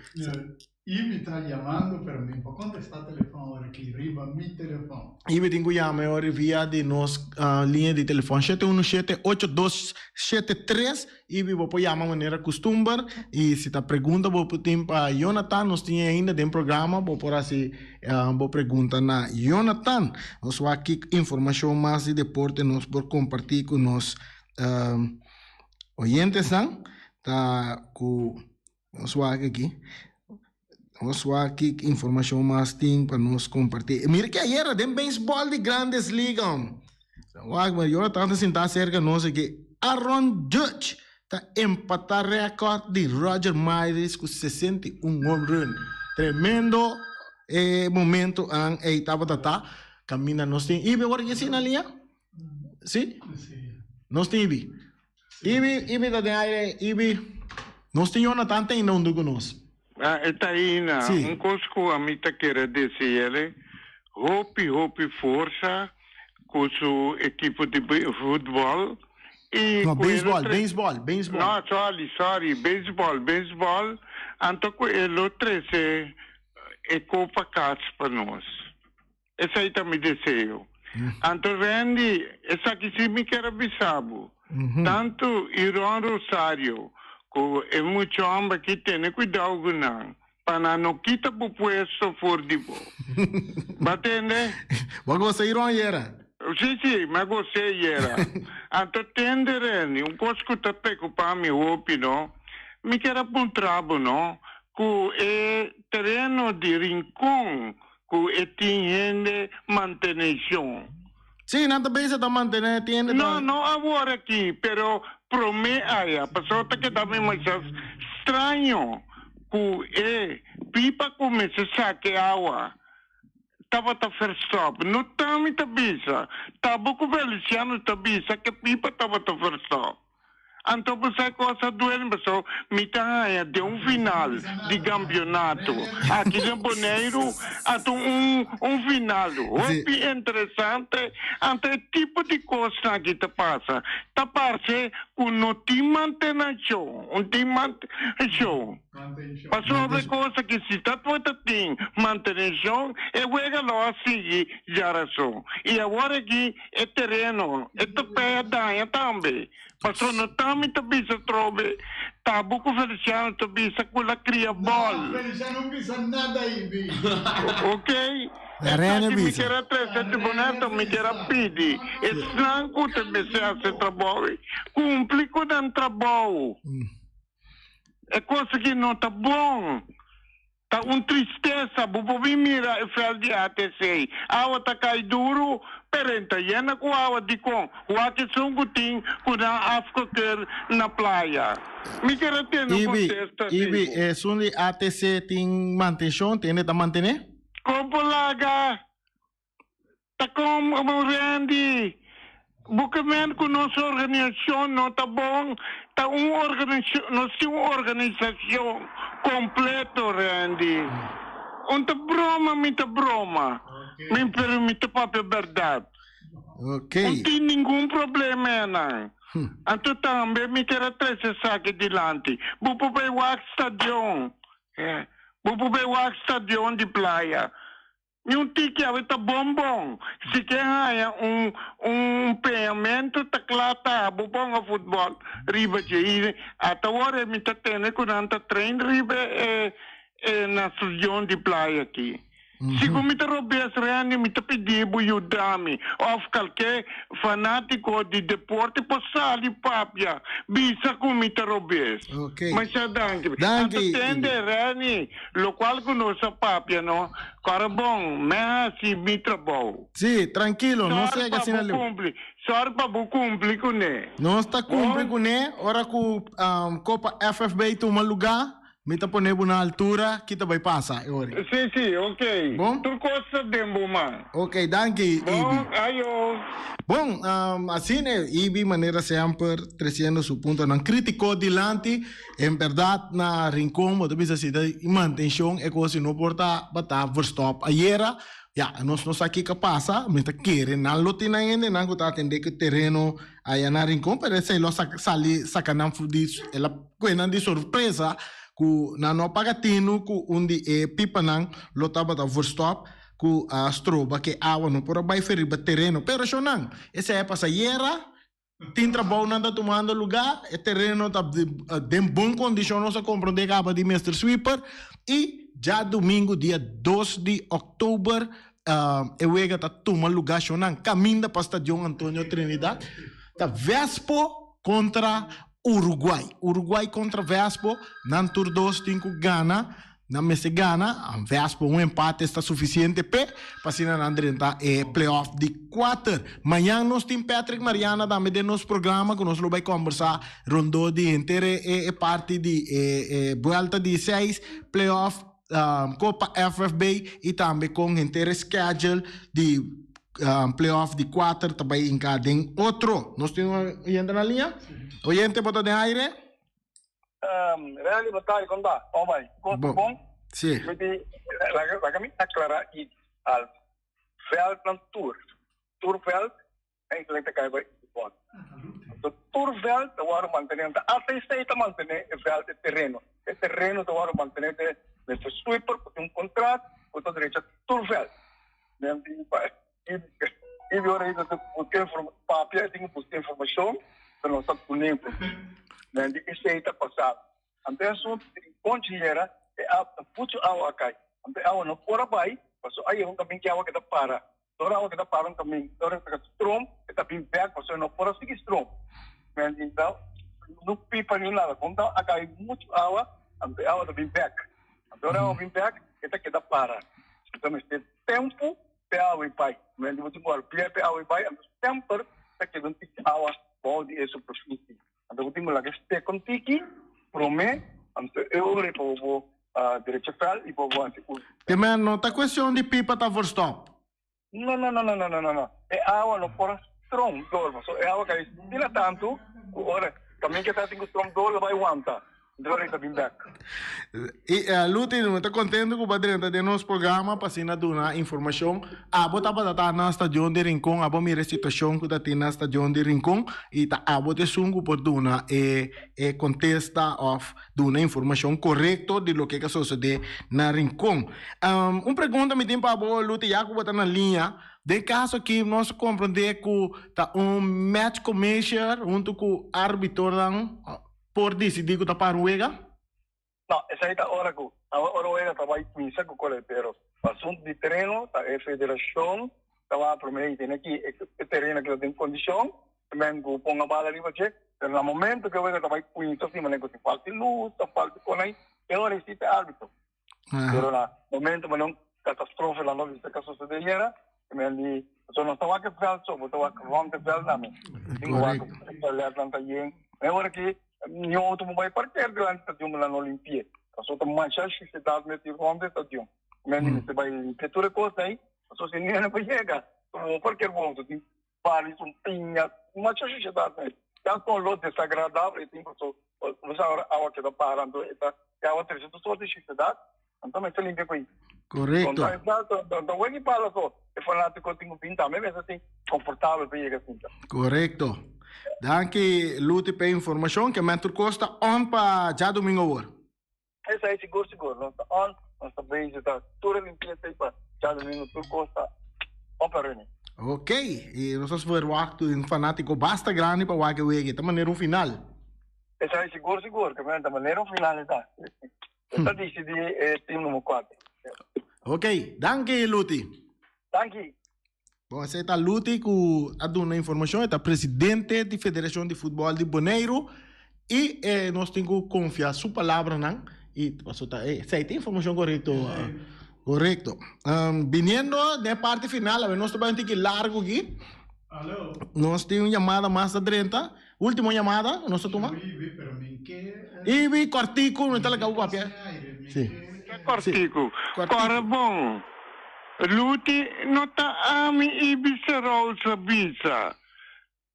Ivi está llamando, pero me può contestar el teléfono ahora que arriba mi teléfono. Ivi tengo llame ahora via de nos linha de telefone 717-8273. Ivi vou chamar maneira costumbar e se tá pergunta vou putim para Jonathan, nós tinha ainda dentro programa, vou por assim vou pergunta na Jonathan. Nós vamos aqui informação mais de deporte nós por compartilhar com nós oyentes tá com nós vamos aqui. Nós vamos aqui informação mais tem para nós compartilhar. Mira que ayer tem beisebol de grandes ligas. Eu estava sentado cerca de nós aqui. Aaron Judge está empatar recorde de Roger Maris com 61 home run. Tremendo momento em etapa da camina nós tem. Ibi agora que sim na linha? Sim? Nós tem Ibi. Ibi da aire Ibi. Nós tem Jonathan tem não do conosco. Itaína, coisa que a mim quer dizer, hope força com a equipe de futebol e não, beisebol. Não, sorry, beisebol. Então, o outro é Copa Cats para nós. Esse aí também desejo. Então, Randy, essa aqui sim me quer avisar. Tanto Irão Rosário, é muito homem que tem cuidado não para não quitar o puesto for de boa. Batende? Mas você irá era? Sim, mas você era. Então tendere, coisa que tá preocupado me opino, me quer apontar não, que é terreno de rincão, que é tinha manutenção. Sim, nada bem se tá mantendo, tiene. Não agora aqui, pero promete a pessoa que também mais estranho que pipa começa a sacar água. Tava tá first stop, não tá me tabisa. Tava com o Feliciano tabisa que pipa tava tá first stop. Então você cosa doendo, pessoal, me tá de final de campeonato. Aqui em Boneiro, há final. Muito interessante, ante tipo de coisa que te passa. Tá parte com não te manutenção, Passou a coisa que se tá toda tem manutenção, é o lo assim já razão. E agora aqui é terreno, é tapete também. Passou no também bisa trobe, tá buco Feliciano bisa kula cria bol. Feliciano não bisa nada aí, Ok? Rene Mi bisa. kera 3 boneto, mi kera pidi. E slanco te bese a se trabalho. Cumpli com o trabalho. É coisa que não tá bom. Tá tristeza, bubo mira e fel di ATC. Awa tá cai duro, perenta yena com awa di com. Wa que sungutin com na afkoker na praia. Me quero ter no contexto. Ibi, sundi ATC tem manutenção, tem de manter? Compolaga. Tá como Randy. Bucamen com nossa organização não tá bom. Tá uma organização completa, Randy. Tá broma, me tá broma. Me permite papel verdade. Ok. Não tem nenhum problema, não. Então também me quero trazer saque dilante. Bupo bei wax stadion. Bupo bei wax stadion de praia. Yung tiki awita bombong. Si kaya pagamento taklata bubong a futebol riba je. Atawore mi tatene kunanta train riba na stadion de praia aqui. Se comita robes reani mi tapidi buyudami of qualquer fanático de deporte passali papia bisa comita robes. Ok. Mas já danke. Danke. Atende reani lo qual conosce papia no. Cara bom, merci mi trabalho. Sì, tranquillo, non sei che sinal. Sorpa bu cumpli com ne. Non sta cumpri con ne, ora cu Copa FFB tu mal lugar, mi ta ponevo una altura, chi te vai passa ora. Sì, ok. Bom? Tu cosa dembo man. Ok, danke, Bom, Ibi. ayo. Bom, assim, né, Ibi maneira sempre crescendo su punto, non criticò di lanti, in verdad na rincon, ma dobbiamo essere in mantenzione e così non porta a verstop. Ieri, ja, nós aqui que passa, mas tá querendo, não lote na ainda, não tá atender que terreno aí na rincon, parece que nós sali sacanam fudis, ela coisa de surpresa, que não pagatino, que onde pipa não lotava da verstop, que a stroba que água não por vai ferir terreno, pero isso não, essa é passageira. Tem trabalho não está tomando lugar, o terreno está de boa condição, não se compra de capa de Mr. Sweeper, e já domingo, dia 2 de outubro, eu está tomando lugar, caminho para o estádio Antônio Trinidad, está Vespo contra Uruguai contra Vespo, na Tour 2 tem que Gana, na mesa Gana, Vespo empate está suficiente para na Andrenta playoff de 4. Amanhã nós temos Patrick Mariana também de nosso programa, que nós vamos conversar rondo de inteira parte de volta de 6 playoff Copa FFB e também com inteira schedule de playoff de 4 também em cada outro. Nós temos oyente na linha? Oyente, bota de aire? Reali batalha conta, oh vai, bom? Sim. Jadi, kami aclarar isso al veld dan tourveld en ik denk dat bom. De tourveld te worden mantener, até está mantener o veld de terreno. O terreno te worden mantener de sweeper um contrato, o todo direito tourveld. Nem e vi ora isso porque papel tem que informação, para nós estar conosco. Nem de isso está passado. Então, isso considera a puto awa kai. Ante awa no pora bai, paso ay yung kaming kiawa kita para. Dora awa kita parang kaming, dora kita strom, kita bimbag, paso no pora sige strom. Men então, no pipa ni nada, kung tao akai mucho awa, ante awa ta bimbag. Dora awa bimbag, kita para. Então, este tempo pe awa bai. Men di mucho mo pe awa bai, ante temper ta kita tik awa body e superficie. Ante mucho mo lagi ste kontiki, prome, ante eure po direito fral e povo antigo. Também não está questão de pipa tá for stop. Não. É água no por strong dormo. So é água que tira tanto, ora também que está tendo strong dole vai wanta. Dole tá bem back. E Luti, não está contente com o padrinho de nosso programa para se dar informação. Abo tá para na estação de Rincón, abo mira situação que tá na estação de Rincón e tá abo te sungo por duna e contesta of duna informação correta de lo que sucede na Rincón. Pergunta me tem para abo Luti, já que tá na linha. De caso que nós compreender que tá match commissioner junto com árbitro por decidir que tá para o EGA? Não, essa aí tá hora que o EGA vai começar com o pero assunto de treino, tá a federação, tá lá para mim tem aqui o terreno que tem condição, também com ponga bala ali você, no momento que o EGA vai começar assim, mas não falta luz, tá falta com aí, é hora de árbitro. Pero no momento mas não catástrofe lá não está sucedendo. Também so não estava que faz só, estava que vão ter faz nada. Tinha que fazer Atlanta yen. É hora que nenhum outro vai partir do estádio na Olimpíada. Só tem mancha se dá meter vão ter estádio. Também se vai que tudo coisa aí, só se nem vai chegar. Então porque vão tem paris pinha, mancha se dá aí. Já com lo desagradável tem só você agora que tá parando está que a outra se só deixa se dá. Então me limpa com isso. Correto. Então, o que fala só, é fanático tem pinta, mesmo assim, confortável para ir assim. Correto. Danke, Luti, pela informação que Mentor Costa on para já domingo agora. Essa aí, seguro. Nós está on, nós está bem, está tudo limpieza aí para já domingo, Mentor Costa, on para reunir. Ok, e nós vamos ver o acto de fanático basta grande para o que eu de maneira final. Essa aí, seguro, que de maneira final está. Essa decide time número 4. Ok, danke Luti. Danke. Bom, esse é Luti que ha dado uma informação, é presidente da Federação de Futebol de Bonaire e nós temos que confiar sua palavra, não? E essa tem informação correta. Correto. Viniendo da parte final, nós estamos aqui largo aqui. Alô? Nós temos uma chamada mais de 30. Última chamada, nós estamos. E cortico, não está legal o papel. Sim. Cortico. Ora bom. Luti não tá a mim e bicerosa bisa.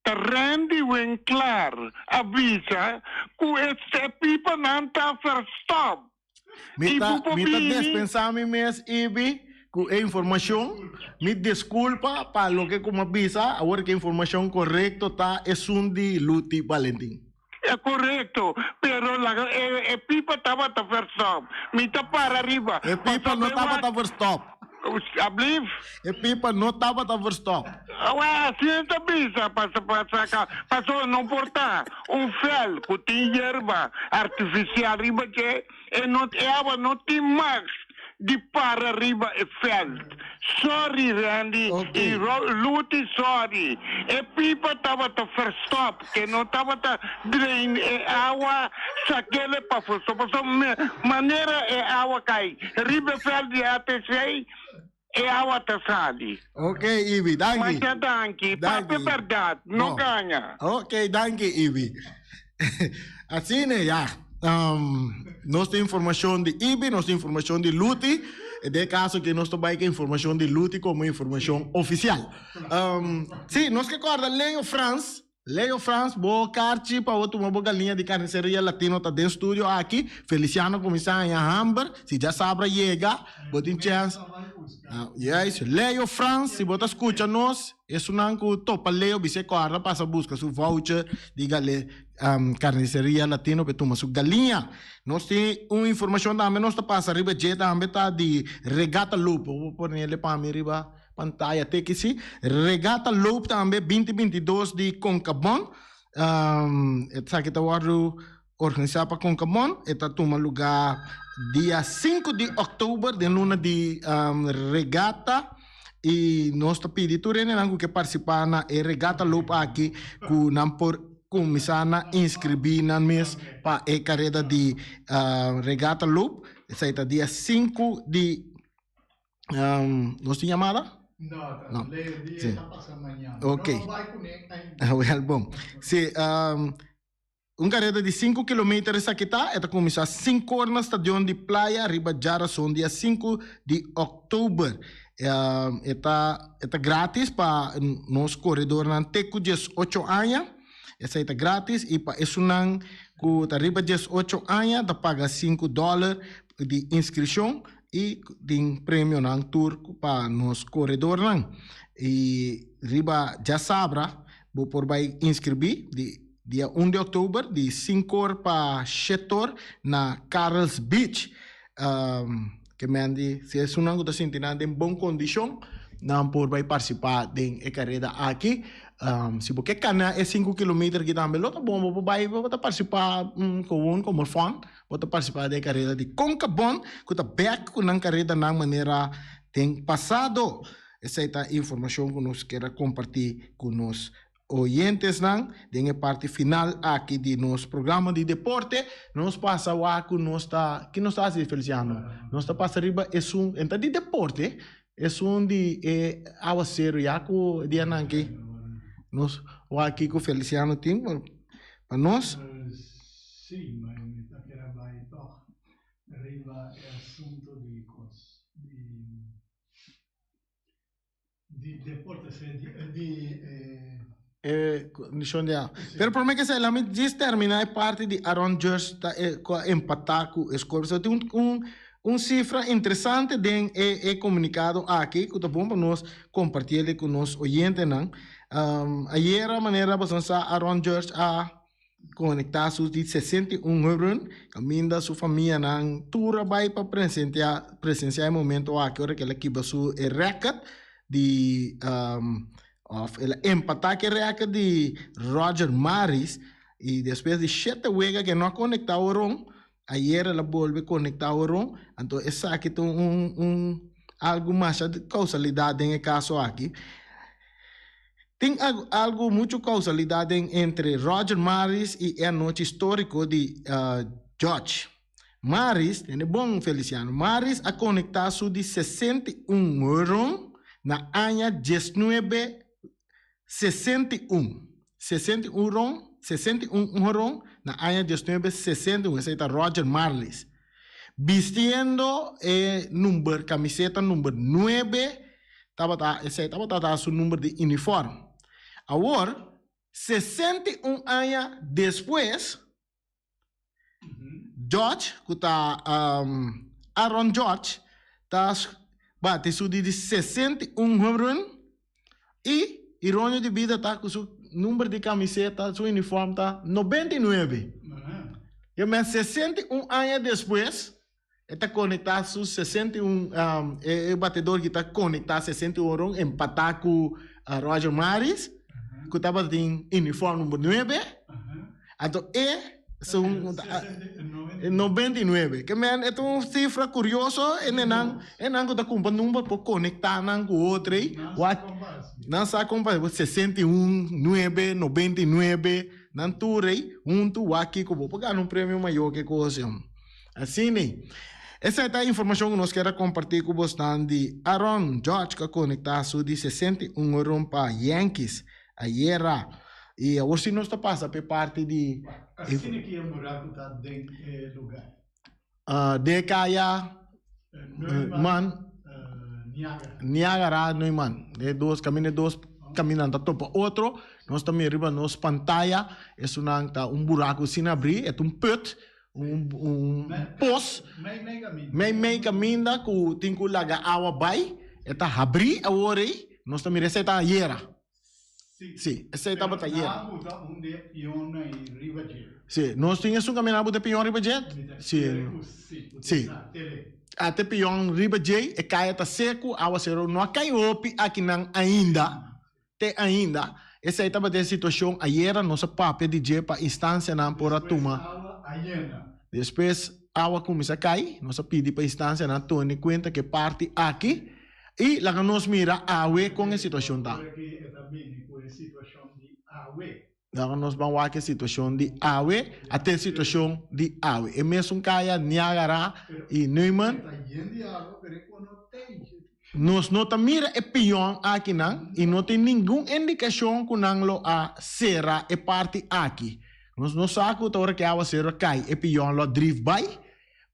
Rendi wen claro avisa que esse pipa não tá verstop. Me tá dispensando mes Ibi com a informação. Me desculpa para lo que como avisa, agora que a informação correta tá é de Luti Valentim. É correto, pero a pipa estava a verstop. Me tá para arriba. A pipa não estava a verstop. Abliv? A pipa não estava a verstop. Ué, assim é bisa, passou não portar fel que tem erva artificial arriba que não tem mais de para arriba e fel. Sorry, Randy. Okay. E Luti, sorry. E pipa estava a verstop, que não estava a drain água, saquele para passou maneira é água cai. Riba fel de ATC e água tá sali. Ok, Ibi, danke. Mas é danke, papo é verdade, não ganha. Ok, danke, Ibi. Assim, né, já. Nós temos informação de Ibi, nós temos informação de Luti. De caso que nós tomamos a informação de Luti como informação oficial. Sim, nós que acorda Leo France, boa carne para outra uma boa galinha de carniceria latino tá dentro do estúdio aqui. Feliciano começar em Hamburg, se já sabe chega, botem chance. Yes, Leo France, se você escuta nós, isso não que topa Leo, você acorda, passa busca seu voucher, diga-lhe carniceria latino para tomar sua galinha. Nós temos uma informação também, nós tá passa riba jeta também tá de Regata Loop, vou pôr nele para mim riba pantalla até que sim. Regata Loop também 2022 de Concabon. Essa aqui está organizada para Concabon. Está toma lugar dia 5 de outubro, de luna de regata. E nós estamos pedindo que participar na Regata Loop aqui, que não por começar a inscrever na mês para a carreira de Regata Loop. Essa está dia 5 de... nós temos chamada? Não. Leio dia está passando amanhã. Ok. Não vai conectar. Well, bom. Se carreira de 5 km aqui está, começa às 5 horas no estadio de Praia, Riba Jara, são dia 5 de outubro. Está grátis para nos corredores até 18 anos. essa é grátis e para isso não que tá arriba 18 anos tá paga $5 de inscrição e de prêmio não tour para nos corredor não e riba já sabra vou por vai inscrever de dia 1 de outubro de 5 horas para 7 horas na Carl's Beach que me andi se é um ano que está sentindo em boa condição não por vai participar de carreira aqui se você cana é 5 km que também lota bom vai participar como fã vou participar da carreira de Concabon que está back com a carreira na maneira tem passado essa é a informação que nós quer compartilhar com nós oyentes não tem a parte final aqui de nosso programa de deporte nós passa o que nós está assim Feliciano nós está passando riba é então de deporte é de água sério já que dia não aqui nós o aqui com Feliciano tem para nós sim mas aquela vai toch riba é assunto de deporte condição de pero por mim que se lá me diz terminar a parte de Aaron George empatar com o Scorpio so tem cifra interessante de comunicado aqui que tá bom para nós compartilhar com nós oyentes não ayer a maneira bastante Aaron George a conectar sus de 61 euros caminda sua família não tour vai para presenciar o momento aqui hora que ele equipa su record de el empatar que reaca de Roger Maris e depois de 7 weeks que não conectaram ayer ela volve conectaram então essa aqui tem algo mais de causalidade em caso aqui tem algo muito causalidade entre Roger Maris e a noite histórico de George Maris tem bom Feliciano Maris a conectar su de 61 euros na ano 1961 na ano 1961 esse é Roger Maris vistiendo camiseta número 9 estava su número de uniforme agora 61 anos depois George que está Aaron George está bate su de 61 euros e irônia de vida tá com seu número de camiseta, seu uniforme tá 99. E mas 61 anos depois, está conectado su 61 o batedor que está conectado 61 euros empatar com Roger Maris, que estava em uniforme número 9. Então são 99 que man é uma cifra curiosa e não está com um número para conectar não com outro não sabe como 61 9 99 não turei tu aqui que vou pagar um prêmio maior que coisa assim né essa é a informação que nós queremos compartilhar com vocês de Aaron George que conectado de 61 euros para Yankees ayer e agora se nós passa para parte de assim que eu morar está dentro do lugar de Kaya man Niagara Neumann de dois caminhando topa outro nós também arriba nos pantalla é buraco sem abrir é put poço meio caminho que tem que lagar água vai é abrir agora nós também receita ayer sim, essa é a batalha. Sim, nós tínhamos caminhado de Pion Ribajet? Sim. Sim. Até Pion Ribajet, e cai até seco, a água não cai opi aqui não ainda. Te ainda. Essa é a situação. Ayer, nossa papel de J para instância não por a tuma. Depois, a água começa a cair, nossa pedi para instância não tome conta que parte aqui. E lá nós mira a com a situação da. Lá nós vamos a situação de AWE até a situação de AWE. E mesmo caia Niagara e Neumann. Nós não mira e pion aqui não e não tem nenhuma indicação que não lo a serra e parte aqui. Nós não sabemos que a água serra cai e pion lo drive by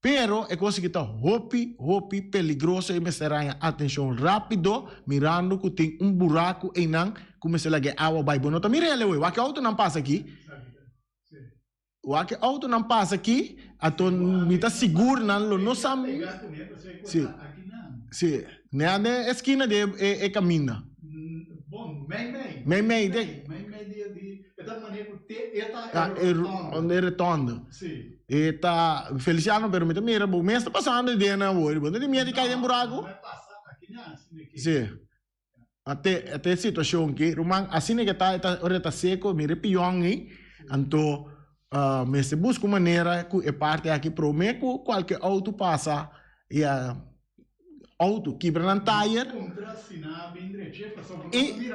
Pero é coisa que está hopi peligroso e me será atenção rápido, mirando que tem buraco e não começa a gerar água vai bonita. Mira ele, o que auto não passa aqui? O que auto não passa aqui, a to me está seguro não sabe. Sim. Sim. Na esquina de caminho. Bom, meio. Meio de da maneira que onde retorna. Sim. Eta Feliciano permite mira, o mês está passando de na hoje, bom, de minha de cair em buraco. Vai passar aqui não, assim aqui. Sim. Até situação que, Romang, assim que tá seco, mira pior aí, então me se busca maneira que é parte aqui para o meio qualquer auto passa e a auto quebra na tire. E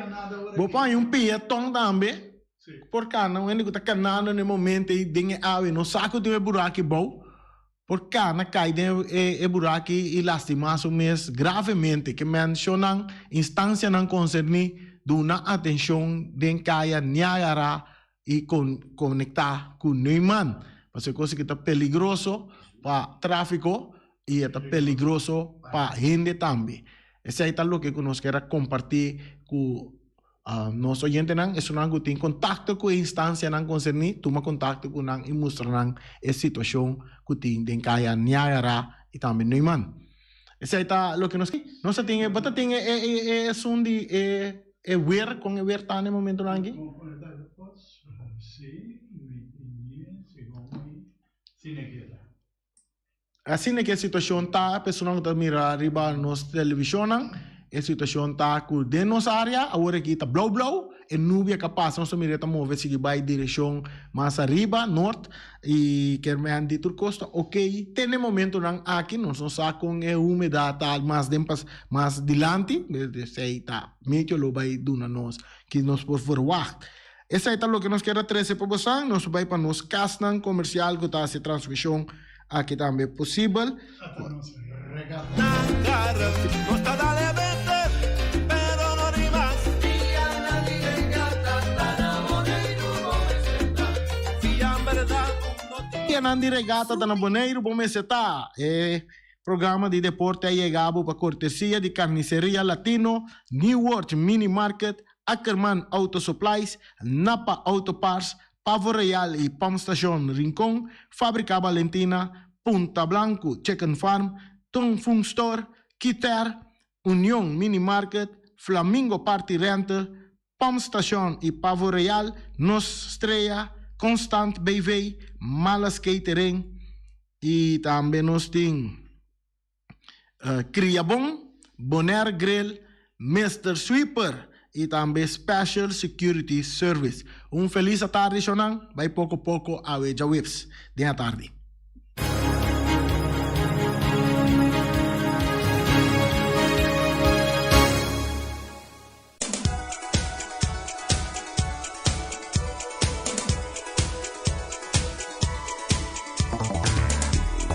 vou pôr peatão também. Porque não é que está canando no momento e tem água no saco de buraco bom. Porque na cai de buraco e lastimar o mês gravemente que mencionam instância não concerne dona atenção de caia Niagara e conectar com Neumann. Porque coisa que está peligroso para tráfico e está peligroso para gente também. Esse é o que nós queremos compartilhar com nosso oyente não, é não tem contato com a instância não concerne, toma contato com não e mostra não a situação que tem em caia Niagara e também Neumann. Esse é o que nós tem, bota tem som de ver com o ver tá no momento não aqui. Assim que a situação tá, a pessoa não está mirando arriba nos televisão não. A situação está com de nossa área, agora aqui está blow, e nuvem que passa, nós estamos a mover se vai em direção mais arriba, norte, e quer me andar por costa, ok, tem um momento não aqui, nós não sabemos com a umidade tá mais dilante, sei tá, meio lo vai duna nós, que nós por forward. Essa é o que nós queremos trazer para vocês, nós vai para nos castan comercial que está essa transmissão aqui também possível. Nandi Regata da Naboneiro, bom mesetá. Programa de deporte aí chegado para cortesia de Carniceria Latino, New World Mini Market, Ackerman Auto Supplies, Napa Auto Parts, Pavo Real e Pump Station Rincón, Fábrica Valentina, Punta Blanco Chicken Farm, Tung Fung Store, Kiter, União Mini Market, Flamingo Party Rental, Pump Station e Pavo Real, Nos Estrella, Constant BV, Malas Catering e também nós temos Criabon, Bonaire Grill, Mr. Sweeper e também Special Security Service. Feliz tarde, Shonan. Vai pouco a Weja Whips. De tarde.